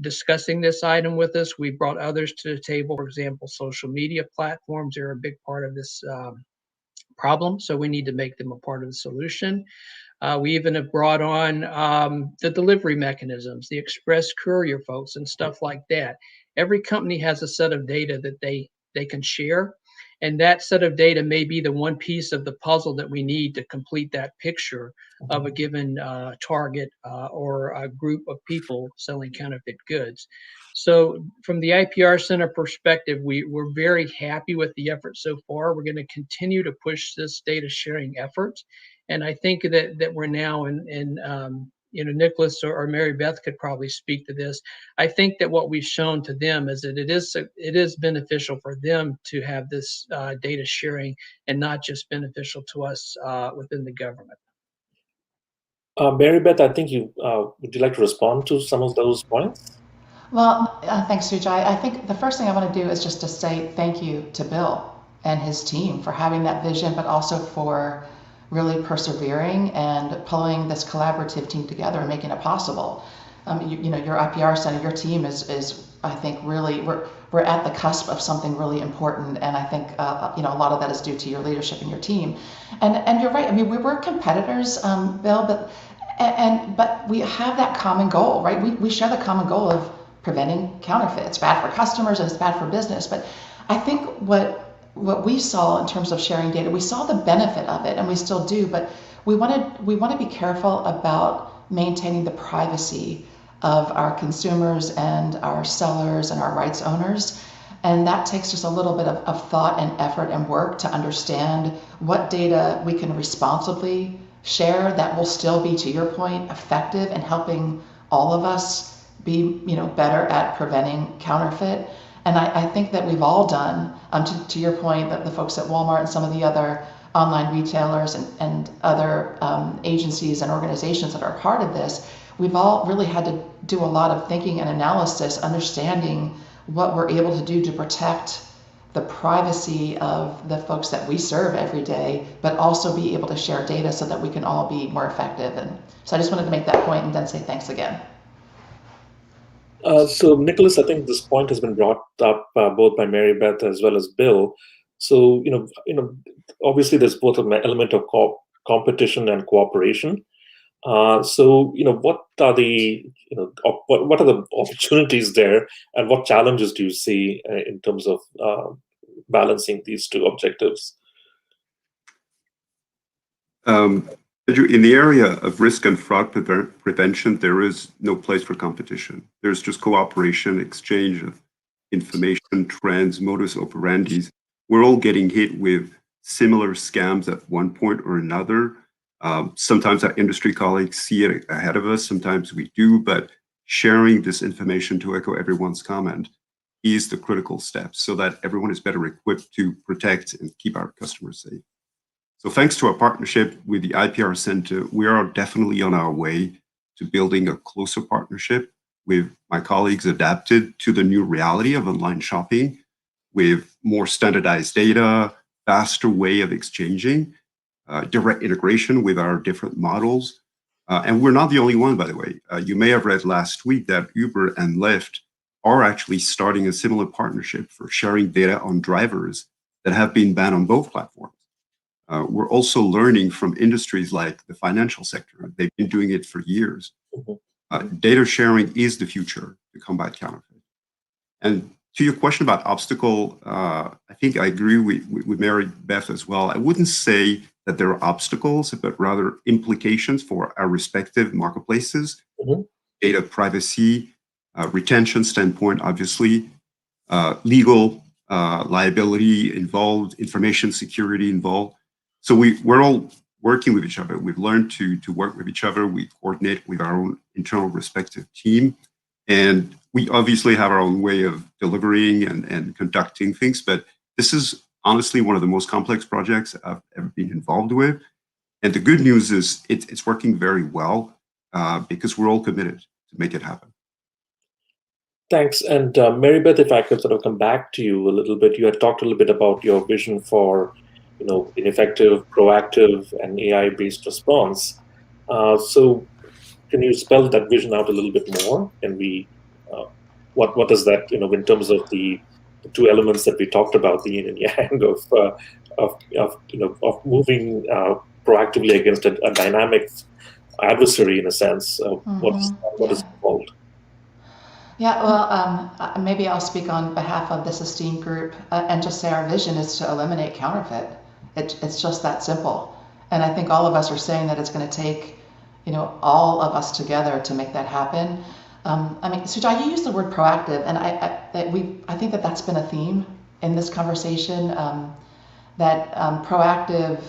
Speaker 2: discussing this item with us. We brought others to the table. For example, social media platforms are a big part of this problem, so we need to make them a part of the solution. We even have brought on the delivery mechanisms, the express courier folks and stuff like that. Every company has a set of data that they can share. And that set of data may be the one piece of the puzzle that we need to complete that picture of a given target or a group of people selling counterfeit goods. So from the IPR Center perspective, we're very happy with the effort so far. We're going to continue to push this data sharing effort. And I think that we're now in Nicholas or Mary Beth could probably speak to this. I think that what we've shown to them is that it is beneficial for them to have this data sharing and not just beneficial to us within the government.
Speaker 1: Mary Beth, I think would you like to respond to some of those points?
Speaker 4: Well, thanks, Sujai. I think the first thing I want to do is just to say thank you to Bill and his team for having that vision, but also for really persevering and pulling this collaborative team together and making it possible. Your IPR Center, your team is I think really we're at the cusp of something really important, and I think a lot of that is due to your leadership and your team. And you're right. I mean, we were competitors, Bill, but we have that common goal, right? We share the common goal of preventing counterfeit. It's bad for customers and it's bad for business. But I think what we saw in terms of sharing data, we saw the benefit of it, and we still do. But we want to be careful about maintaining the privacy of our consumers and our sellers and our rights owners. And that takes just a little bit of thought and effort and work to understand what data we can responsibly share that will still be, to your point, effective in helping all of us be better at preventing counterfeit. And I think that we've all done, to your point, that the folks at Walmart and some of the other online retailers and other agencies and organizations that are part of this, we've all really had to do a lot of thinking and analysis, understanding what we're able to do to protect the privacy of the folks that we serve every day, but also be able to share data so that we can all be more effective. And so I just wanted to make that point and then say thanks again.
Speaker 1: So Nicholas, I think this point has been brought up both by Mary Beth as well as Bill. So obviously there's both an element of competition and cooperation. So what are the what are the opportunities there, and what challenges do you see in terms of balancing these two objectives?
Speaker 3: In the area of risk and fraud prevention, there is no place for competition. There's just cooperation, exchange of information, trends, modus operandi. We're all getting hit with similar scams at one point or another. Sometimes our industry colleagues see it ahead of us, sometimes we do, but sharing this information, to echo everyone's comment, is the critical step so that everyone is better equipped to protect and keep our customers safe. So thanks to our partnership with the IPR Center, we are definitely on our way to building a closer partnership with my colleagues adapted to the new reality of online shopping, with more standardized data, faster way of exchanging, direct integration with our different models. And we're not the only one, by the way. You may have read last week that Uber and Lyft are actually starting a similar partnership for sharing data on drivers that have been banned on both platforms. We're also learning from industries like the financial sector. They've been doing it for years. Data sharing is the future to combat counterfeit. And to your question about obstacle, I think I agree with Mary Beth as well. I wouldn't say that there are obstacles, but rather implications for our respective marketplaces, data privacy, retention standpoint, obviously, legal liability involved, information security involved. So we're all working with each other. We've learned to work with each other. We coordinate with our own internal respective team. And we obviously have our own way of delivering and conducting things, but this is honestly one of the most complex projects I've ever been involved with. And the good news is it's working very well because we're all committed to make it happen.
Speaker 1: Thanks. And Mary Beth, if I could sort of come back to you a little bit, you had talked a little bit about your vision for an effective, proactive, and AI-based response. So can you spell that vision out a little bit more? And what does that, in terms of the two elements that we talked about, the yin and yang of moving proactively against a dynamic adversary, in a sense? What is involved?
Speaker 4: Yeah, well, maybe I'll speak on behalf of this esteemed group and just say our vision is to eliminate counterfeit. It's just that simple. And I think all of us are saying that it's going to take, all of us together to make that happen. I mean, Sujai, you used the word proactive, and I think that that's been a theme in this conversation, that proactive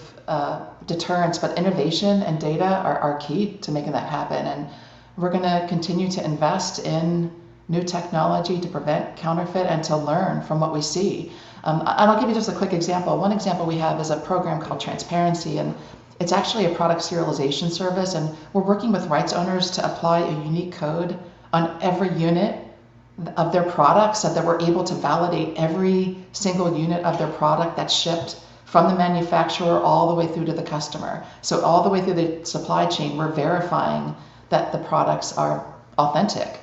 Speaker 4: deterrence, but innovation and data are key to making that happen. And we're going to continue to invest in new technology to prevent counterfeit and to learn from what we see. And I'll give you just a quick example. One example we have is a program called Transparency, and it's actually a product serialization service, and we're working with rights owners to apply a unique code on every unit of their product so that we're able to validate every single unit of their product that's shipped from the manufacturer all the way through to the customer. So all the way through the supply chain, we're verifying that the products are authentic.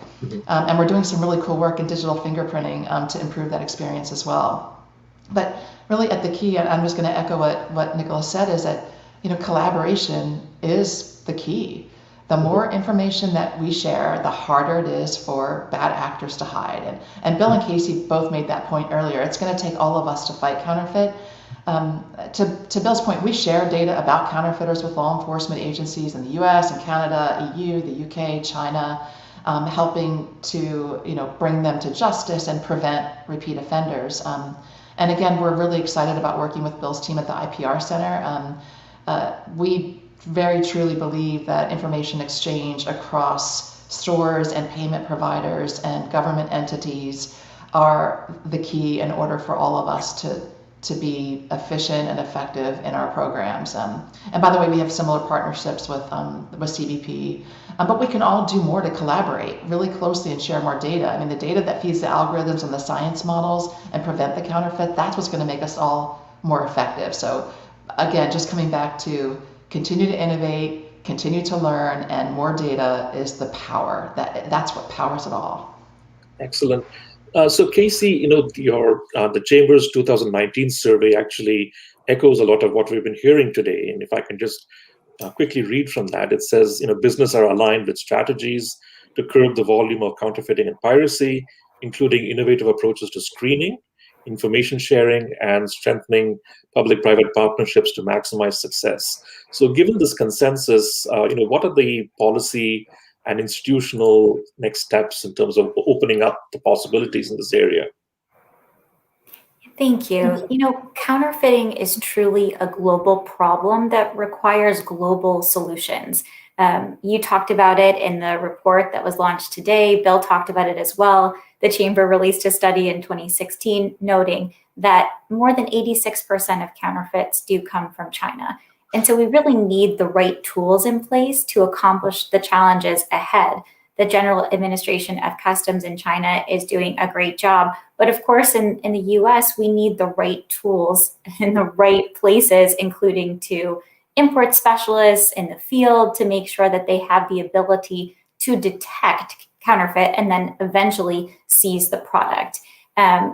Speaker 4: And we're doing some really cool work in digital fingerprinting to improve that experience as well. But really at the key, and I'm just going to echo what Nicholas said, is that collaboration is the key. The more information that we share, the harder it is for bad actors to hide. And Bill and Casey both made that point earlier. It's going to take all of us to fight counterfeit. To Bill's point, we share data about counterfeiters with law enforcement agencies in the US and Canada, EU, the UK, China, helping to bring them to justice and prevent repeat offenders. And again, we're really excited about working with Bill's team at the IPR Center. We very truly believe that information exchange across stores and payment providers and government entities are the key in order for all of us to be efficient and effective in our programs. And by the way, we have similar partnerships with CBP, but we can all do more to collaborate really closely and share more data. I mean, the data that feeds the algorithms and the science models and prevent the counterfeit, that's what's going to make us all more effective. So again, just coming back to continue to innovate, continue to learn, and more data is the power. That's what powers it all.
Speaker 1: Excellent. So Casey, the Chamber's 2019 survey actually echoes a lot of what we've been hearing today. And if I can just quickly read from that, it says, business are aligned with strategies to curb the volume of counterfeiting and piracy, including innovative approaches to screening, information sharing, and strengthening public-private partnerships to maximize success. So given this consensus, what are the policy and institutional next steps in terms of opening up the possibilities in this area?
Speaker 5: Thank you. Counterfeiting is truly a global problem that requires global solutions. You talked about it in the report that was launched today. Bill talked about it as well. The Chamber released a study in 2016 noting that more than 86% of counterfeits do come from China. And so we really need the right tools in place to accomplish the challenges ahead. The General Administration of Customs in China is doing a great job. But of course, in the US, we need the right tools in the right places, including to import specialists in the field to make sure that they have the ability to detect counterfeit and then eventually seize the product.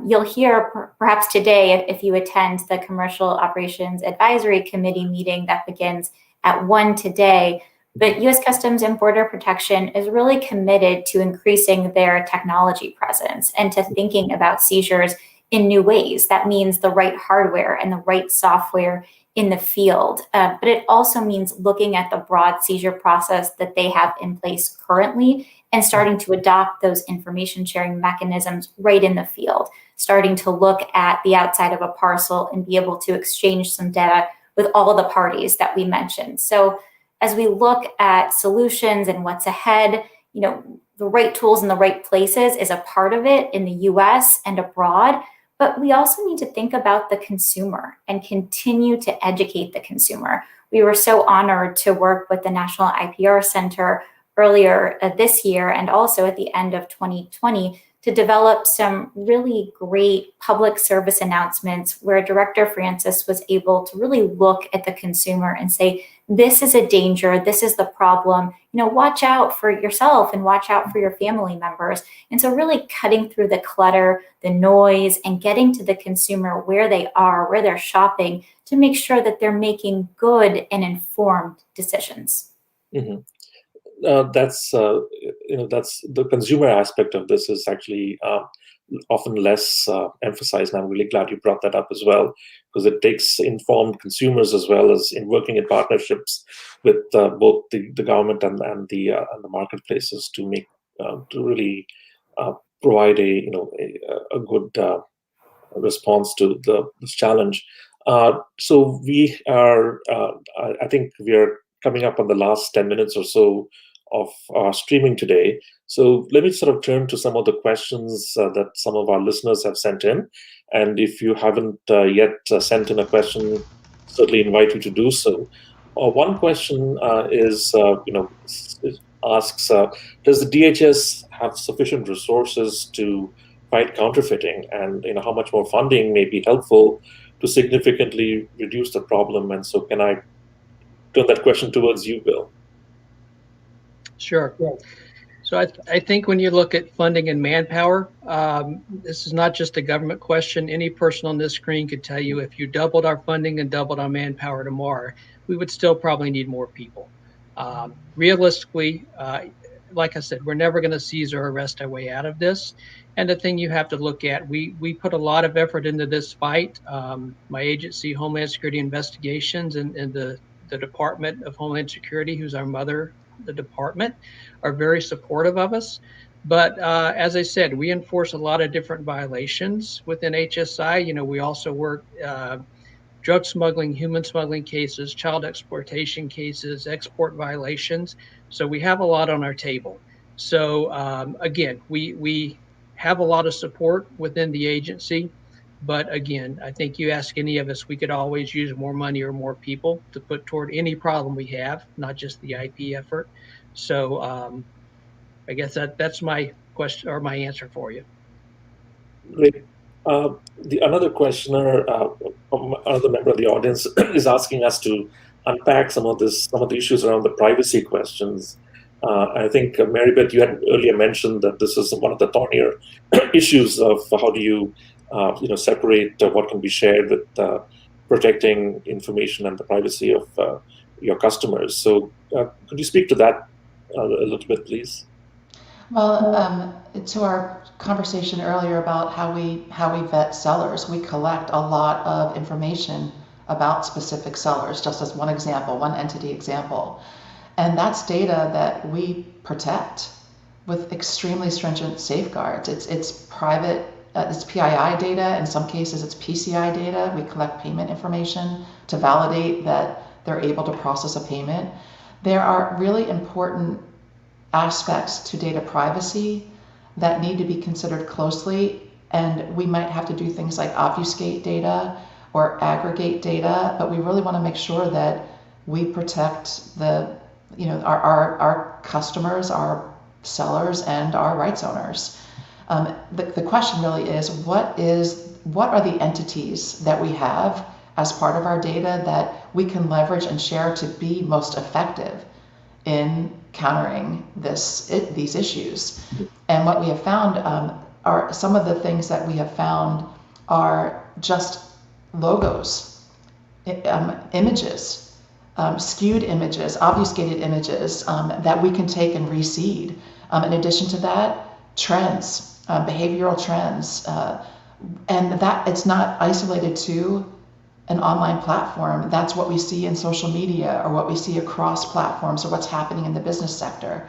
Speaker 5: You'll hear perhaps today, if you attend the Commercial Operations Advisory Committee meeting that begins at 1 today, but U.S. Customs and Border Protection is really committed to increasing their technology presence and to thinking about seizures in new ways. That means the right hardware and the right software in the field. But it also means looking at the broad seizure process that they have in place currently and starting to adopt those information sharing mechanisms right in the field, starting to look at the outside of a parcel and be able to exchange some data with all of the parties that we mentioned. So as we look at solutions and what's ahead, the right tools in the right places is a part of it in the US and abroad. But we also need to think about the consumer and continue to educate the consumer. We were so honored to work with the National IPR Center earlier this year and also at the end of 2020 to develop some really great public service announcements where Director Francis was able to really look at the consumer and say, this is a danger, this is the problem, watch out for yourself and watch out for your family members. And so really cutting through the clutter, the noise, and getting to the consumer where they are, where they're shopping to make sure that they're making good and informed decisions.
Speaker 1: Mm-hmm. That's the consumer aspect of this is actually often less emphasized. And I'm really glad you brought that up as well, because it takes informed consumers as well as in working in partnerships with both the government and the marketplaces to make to really provide a good response to this challenge. So we are, I think we are coming up on the last 10 minutes or so of our streaming today. So let me sort of turn to some of the questions that some of our listeners have sent in. And if you haven't yet sent in a question, certainly invite you to do so. One question asks, does the DHS have sufficient resources to fight counterfeiting? And how much more funding may be helpful to significantly reduce the problem? And so can I turn that question towards you, Bill?
Speaker 2: Sure. So I think when you look at funding and manpower, this is not just a government question. Any person on this screen could tell you if you doubled our funding and doubled our manpower tomorrow, we would still probably need more people. Realistically, like I said, we're never going to seize or arrest our way out of this. And the thing you have to look at, we put a lot of effort into this fight. My agency, Homeland Security Investigations, and the Department of Homeland Security, who's our mother, the department, are very supportive of us. But as I said, we enforce a lot of different violations within HSI. You know, we also work drug smuggling, human smuggling cases, child exploitation cases, export violations. So we have a lot on our table. So again, we have a lot of support within the agency. But again, I think you ask any of us, we could always use more money or more people to put toward any problem we have, not just the IP effort. So I guess that's my question or my answer for you.
Speaker 1: Great. Another questioner, another member of the audience, is asking us to unpack some of the issues around the privacy questions. I think, Mary Beth, you had earlier mentioned that this is one of the thornier issues of how do you, separate what can be shared with protecting information and the privacy of your customers. So, could you speak to that a little bit, please?
Speaker 4: Well, to our conversation earlier about how we vet sellers, we collect a lot of information about specific sellers, just as one example, one entity example. And that's data that we protect with extremely stringent safeguards. It's private, it's PII data. In some cases, it's PCI data. We collect payment information to validate that they're able to process a payment. There are really important aspects to data privacy that need to be considered closely, and we might have to do things like obfuscate data or aggregate data, but we really want to make sure that we protect our customers, our sellers, and our rights owners. The question really is what are the entities that we have as part of our data that we can leverage and share to be most effective in countering these issues. And what we have found are some of the things that we have found are just logos, images, skewed images, obfuscated images that we can take and reseed. In addition to that, trends, behavioral trends, and that it's not isolated to an online platform. That's what we see in social media or what we see across platforms or what's happening in the business sector.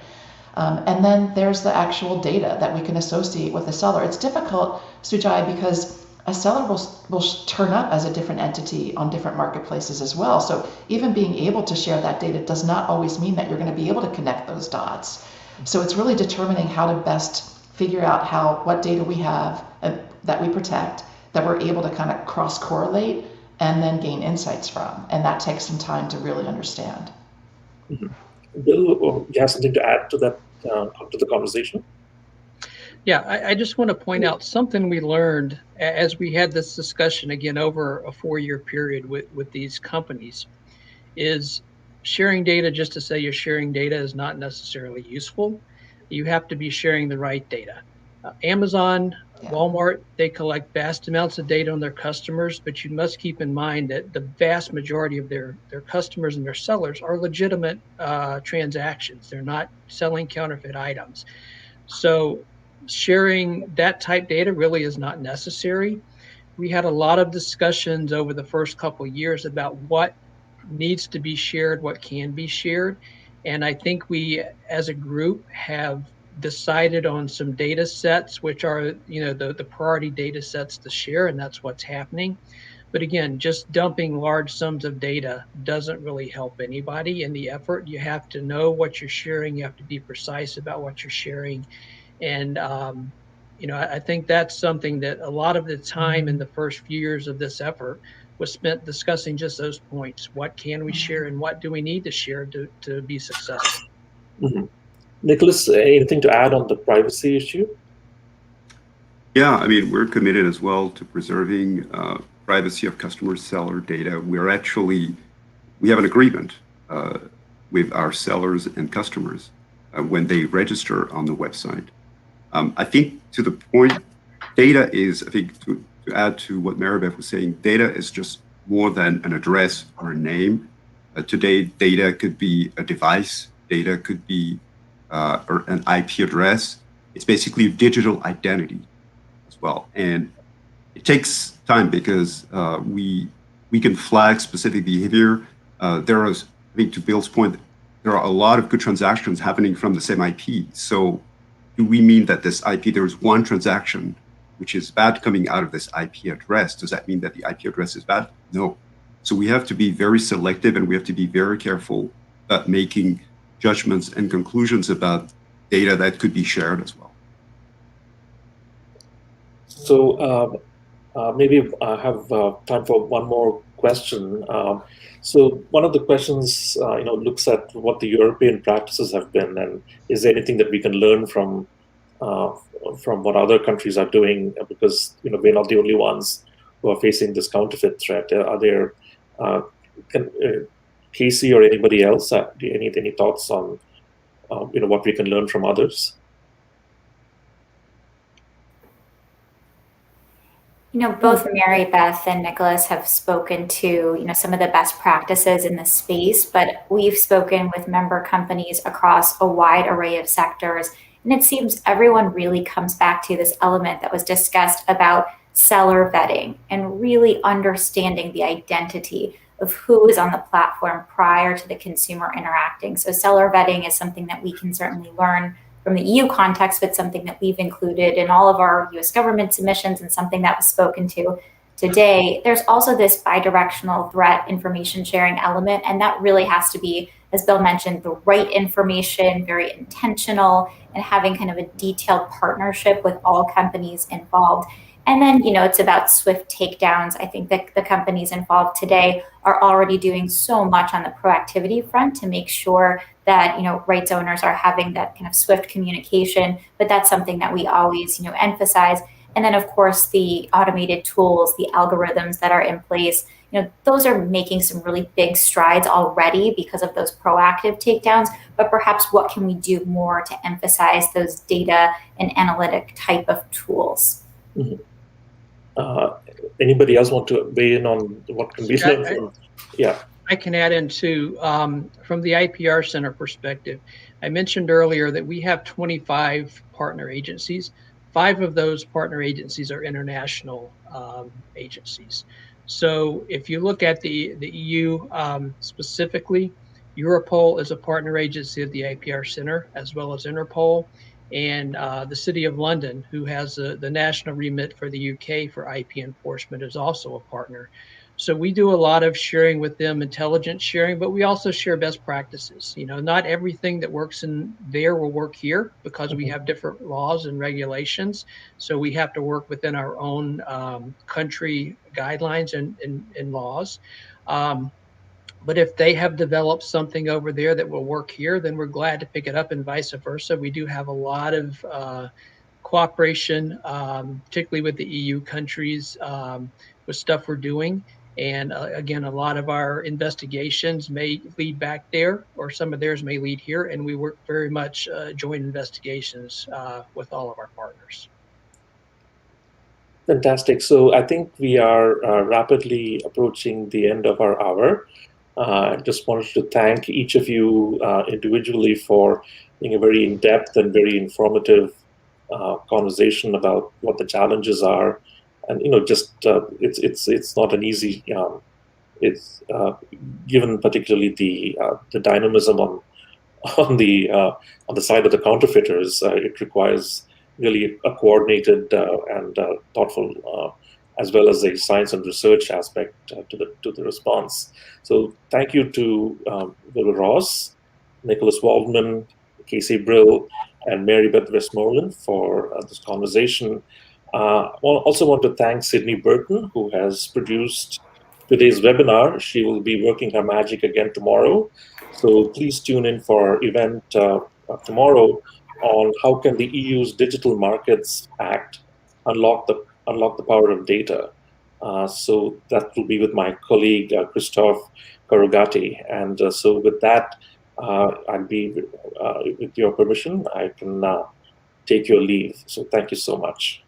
Speaker 4: And then there's the actual data that we can associate with a seller. It's difficult, Sujai, because a seller will turn up as a different entity on different marketplaces as well. So even being able to share that data does not always mean that you're going to be able to connect those dots. So it's really determining how to best figure out what data we have that we protect, that we're able to kind of cross-correlate and then gain insights from. And that takes some time to really understand.
Speaker 1: Mm-hmm. Bill, you have something to add to that, to the conversation?
Speaker 2: Yeah, I just want to point out something we learned as we had this discussion again over a 4-year period with these companies is sharing data just to say you're sharing data is not necessarily useful. You have to be sharing the right data. Amazon, Walmart, they collect vast amounts of data on their customers, but you must keep in mind that the vast majority of their customers and their sellers are legitimate transactions. They're not selling counterfeit items. So sharing that type data really is not necessary. We had a lot of discussions over the first couple of years about what needs to be shared, what can be shared. And I think we as a group have decided on some data sets, which are, the priority data sets to share, and that's what's happening. But again, just dumping large sums of data doesn't really help anybody in the effort. You have to know what you're sharing. You have to be precise about what you're sharing. And, I think that's something that a lot of the time in the first few years of this effort was spent discussing just those points. What can we share and what do we need to share to be successful?
Speaker 1: Mm-hmm. Nicholas, anything to add on the privacy issue?
Speaker 3: Yeah, I mean, we're committed as well to preserving privacy of customer seller data. We have an agreement with our sellers and customers when they register on the website. I think to the point, data is, I think to add to what Maribeth was saying, data is just more than an address or a name. Today, data could be a device, data could be or an IP address. It's basically a digital identity as well. And it takes time because we can flag specific behavior. There is, I think to Bill's point, there are a lot of good transactions happening from the same IP. So do we mean that this IP, there is one transaction which is bad coming out of this IP address? Does that mean that the IP address is bad? No. So we have to be very selective and we have to be very careful about making judgments and conclusions about data that could be shared as well.
Speaker 1: So maybe I have time for one more question. So one of the questions, looks at what the European practices have been, and is there anything that we can learn from what other countries are doing? Because we're not the only ones who are facing this counterfeit threat. Are there, Casey or anybody else, any thoughts on what we can learn from others?
Speaker 5: Both Mary Beth and Nicholas have spoken to, some of the best practices in the space, but we've spoken with member companies across a wide array of sectors. And it seems everyone really comes back to this element that was discussed about seller vetting and really understanding the identity of who is on the platform prior to the consumer interacting. So seller vetting is something that we can certainly learn from the EU context, but something that we've included in all of our US government submissions and something that was spoken to today. There's also this bidirectional threat information sharing element, and that really has to be, as Bill mentioned, the right information, very intentional, and having kind of a detailed partnership with all companies involved. And then, it's about swift takedowns. I think that the companies involved today are already doing so much on the proactivity front to make sure that, rights owners are having that kind of swift communication, but that's something that we always, emphasize. And then, of course, the automated tools, the algorithms that are in place, those are making some really big strides already because of those proactive takedowns, but perhaps what can we do more to emphasize those data and analytic type of tools?
Speaker 1: Mm-hmm. Anybody else want to weigh in on what can be learned from? Yeah.
Speaker 2: I can add into, from the IPR Center perspective, I mentioned earlier that we have 25 partner agencies. 5 of those partner agencies are international agencies. So if you look at the EU specifically, Europol is a partner agency of the IPR Center, as well as Interpol, and the City of London, who has the national remit for the UK for IP enforcement, is also a partner. So we do a lot of sharing with them, intelligence sharing, but we also share best practices. Not everything that works in there will work here because we have different laws and regulations. So we have to work within our own country guidelines and laws. But if they have developed something over there that will work here, then we're glad to pick it up, and vice versa. We do have a lot of cooperation, particularly with the EU countries, with stuff we're doing. And again, a lot of our investigations may lead back there, or some of theirs may lead here. And we work very much joint investigations with all of our partners.
Speaker 1: Fantastic. So I think we are rapidly approaching the end of our hour. I just wanted to thank each of you individually for being a very in-depth and very informative conversation about what the challenges are. And it's not an easy. It's given particularly the dynamism on the side of the counterfeiters. It requires really a coordinated and thoughtful, as well as a science and research aspect to the response. So thank you to Will Ross, Nicholas Waldman, Casey Brill, and Mary Beth Westmoreland for this conversation. I also want to thank Sydney Burton, who has produced today's webinar. She will be working her magic again tomorrow. So please tune in for our event tomorrow on how can the EU's Digital Markets Act unlock the power of data. So that will be with my colleague, Christophe Karugati. And so with that, I'd be, with your permission, I can take your leave. So thank you so much.